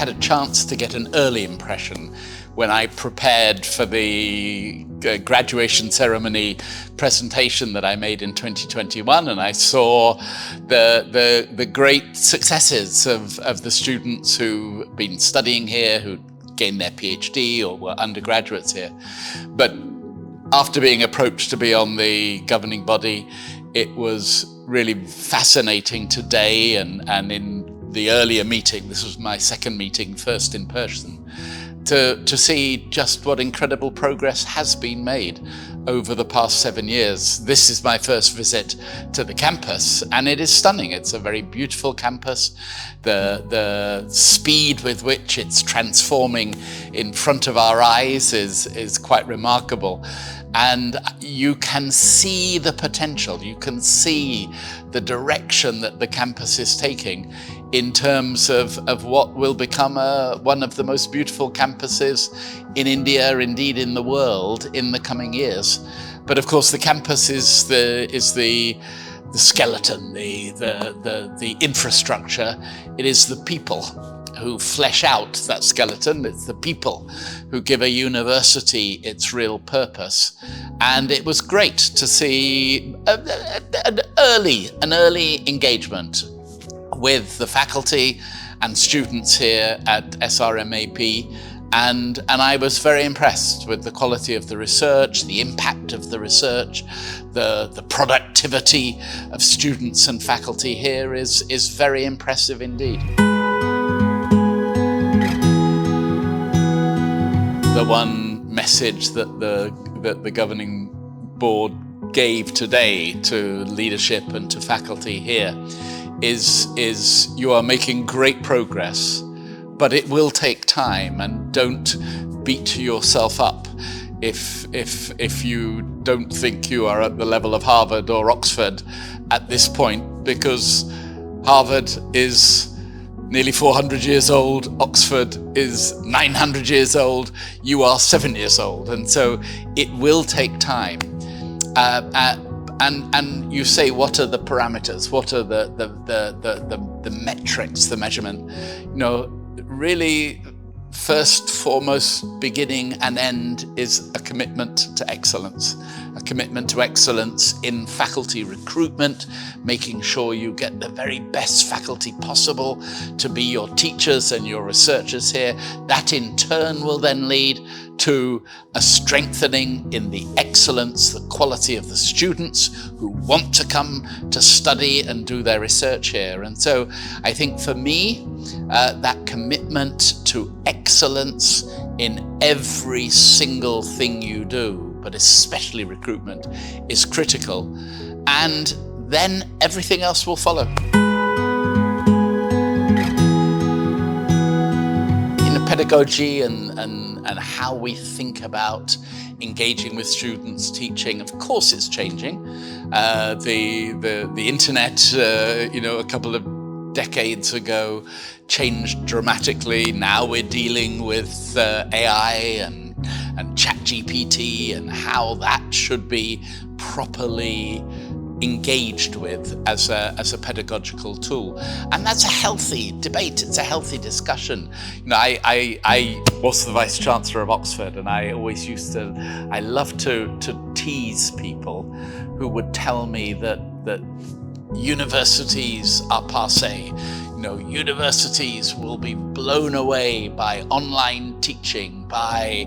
had a chance to get an early impression when I prepared for the graduation ceremony presentation that I made in 2021, and I saw the great successes of the students who've been studying here, who gained their PhD or were undergraduates here. But after being approached to be on the governing body, it was really fascinating today and in the earlier meeting, this was my second meeting, first in person, to see just what incredible progress has been made over the past 7 years. This is my first visit to the campus, and it is stunning. It's a very beautiful campus. The speed with which it's transforming in front of our eyes is quite remarkable. And you can see the potential, you can see the direction that the campus is taking in terms of what will become one of the most beautiful campuses in India, indeed in the world, in the coming years. But of course the campus is the skeleton, the infrastructure. It is the people who flesh out that skeleton. It's the people who give a university its real purpose. And it was great to see an early engagement with the faculty and students here at SRM AP. And I was very impressed with the quality of the research, the impact of the research, the productivity of students and faculty here is very impressive indeed. The one message that the governing board gave today to leadership and to faculty here is you are making great progress, but it will take time, and don't beat yourself up if you don't think you are at the level of Harvard or Oxford at this point, because Harvard is nearly 400 years old, Oxford is 900 years old, you are 7 years old, and so it will take time. And you say, what are the parameters? What are the metrics, the measurement? You know, really, first, foremost, beginning and end is a commitment to excellence. A commitment to excellence in faculty recruitment, making sure you get the very best faculty possible to be your teachers and your researchers here. That in turn will then lead to a strengthening in the excellence, the quality of the students who want to come to study and do their research here. And so I think for me, that commitment to excellence in every single thing you do, but especially recruitment, is critical. And then everything else will follow. In pedagogy and how we think about engaging with students, teaching, of course it's changing. The internet, a couple of decades ago changed dramatically. Now we're dealing with AI and ChatGPT and how that should be properly engaged with as a pedagogical tool. And that's a healthy debate, it's a healthy discussion. You know, I was the Vice Chancellor of Oxford, and I always I love to tease people who would tell me that universities are passé. You know, universities will be blown away by online teaching, by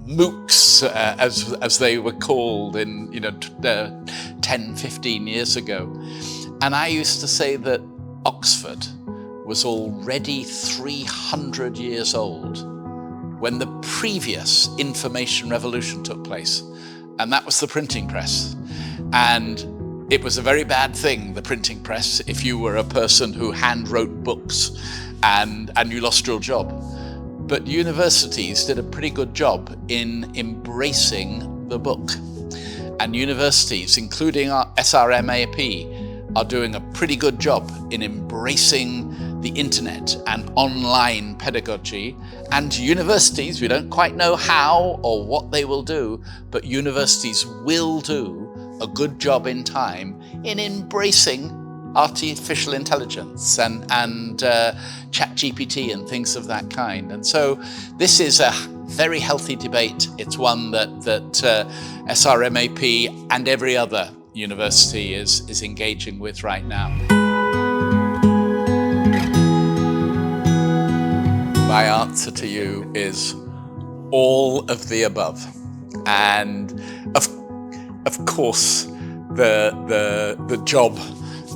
MOOCs, as they were called in 10, 15 years ago. And I used to say that Oxford was already 300 years old when the previous information revolution took place, and that was the printing press. And it was a very bad thing, the printing press, if you were a person who hand wrote books and you lost your job. But universities did a pretty good job in embracing the book. And universities, including our SRM AP, are doing a pretty good job in embracing the internet and online pedagogy. And universities, we don't quite know how or what they will do, but universities will do a good job in time in embracing artificial intelligence and ChatGPT and things of that kind. And so this is a very healthy debate. It's one that SRM AP and every other university is engaging with right now. My answer to you is all of the above. And of course, the job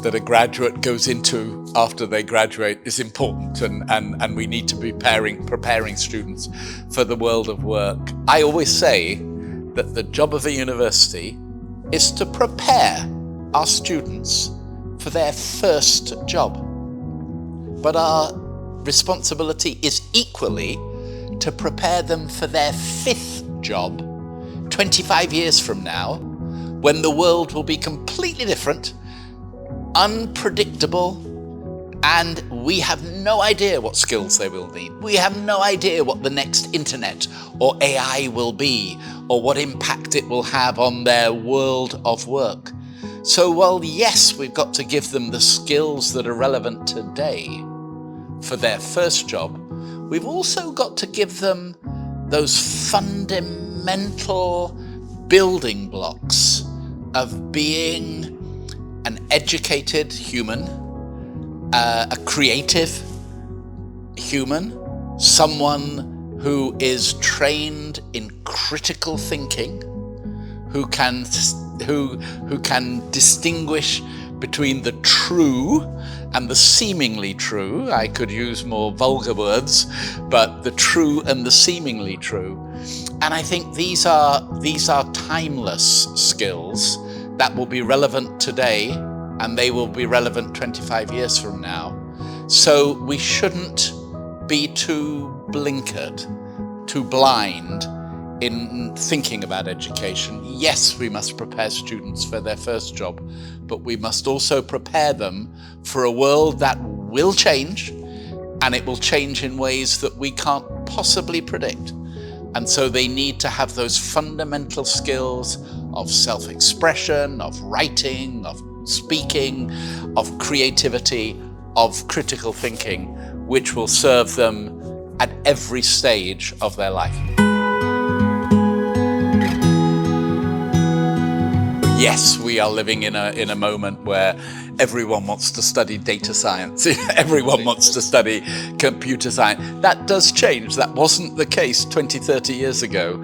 that a graduate goes into after they graduate is important, and we need to be preparing students for the world of work. I always say that the job of a university is to prepare our students for their first job. But our responsibility is equally to prepare them for their fifth job 25 years from now, when the world will be completely different, unpredictable, and we have no idea what skills they will need. We have no idea what the next internet or AI will be, or what impact it will have on their world of work. So while yes, we've got to give them the skills that are relevant today for their first job, we've also got to give them those fundamental building blocks of being an educated human, a creative human, someone who is trained in critical thinking, who can distinguish between the true and the seemingly true. I could use more vulgar words, but the true and the seemingly true. And I think these are timeless skills that will be relevant today, and they will be relevant 25 years from now. So we shouldn't be too blinkered, too blind in thinking about education. Yes, we must prepare students for their first job, but we must also prepare them for a world that will change, and it will change in ways that we can't possibly predict. And so they need to have those fundamental skills of self-expression, of writing, of speaking, of creativity, of critical thinking, which will serve them at every stage of their life. Yes, we are living in a moment where everyone wants to study data science. Everyone wants to study computer science. That does change. That wasn't the case 20, 30 years ago.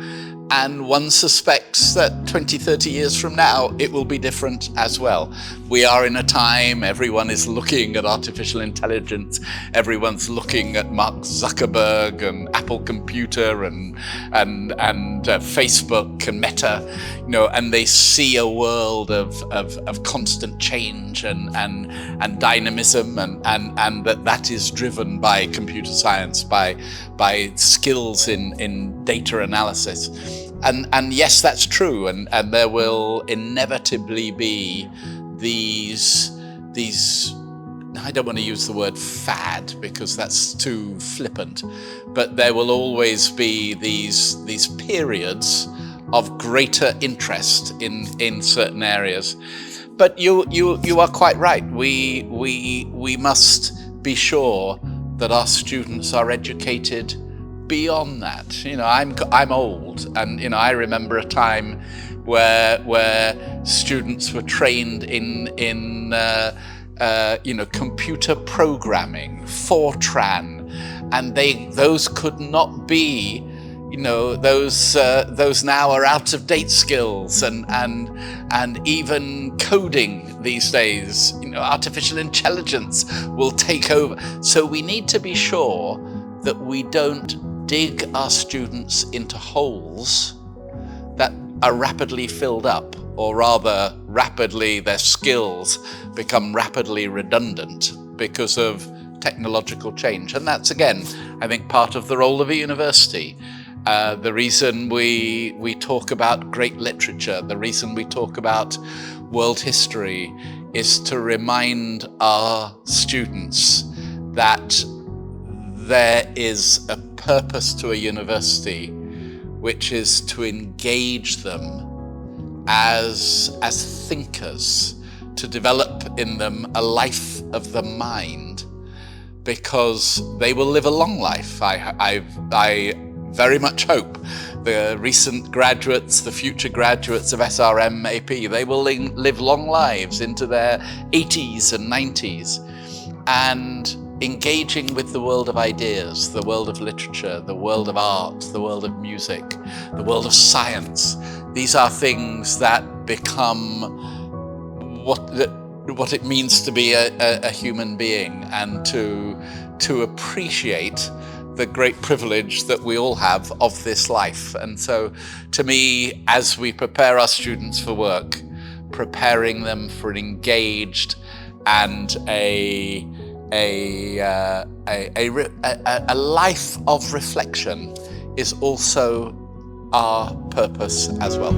And one suspects that 20, 30 years from now, it will be different as well. We are in a time, everyone is looking at artificial intelligence. Everyone's looking at Mark Zuckerberg and Apple Computer and Facebook and Meta, and they see a world of constant change and dynamism, and that is driven by computer science, by skills in data analysis. And yes, that's true, and there will inevitably be these I don't want to use the word fad because that's too flippant, but there will always be these periods of greater interest in certain areas. But you are quite right. We must be sure that our students are educated beyond that. I'm old, and I remember a time where students were trained in computer programming, Fortran, and those could not be, those now are out of date skills, and even coding these days, artificial intelligence will take over. So we need to be sure that we don't dig our students into holes that are rapidly filled up, or rather rapidly their skills become rapidly redundant because of technological change. And that's, again, I think part of the role of a university. The reason we talk about great literature, the reason we talk about world history, is to remind our students that there is a purpose to a university, which is to engage them as thinkers, to develop in them a life of the mind, because they will live a long life. I very much hope the recent graduates, the future graduates of SRM AP, they will live long lives into their 80s and 90s, and engaging with the world of ideas, the world of literature, the world of art, the world of music, the world of science. These are things that become what it means to be a human being, and to appreciate the great privilege that we all have of this life. And so, to me, as we prepare our students for work, preparing them for an engaged and a life of reflection is also our purpose as well.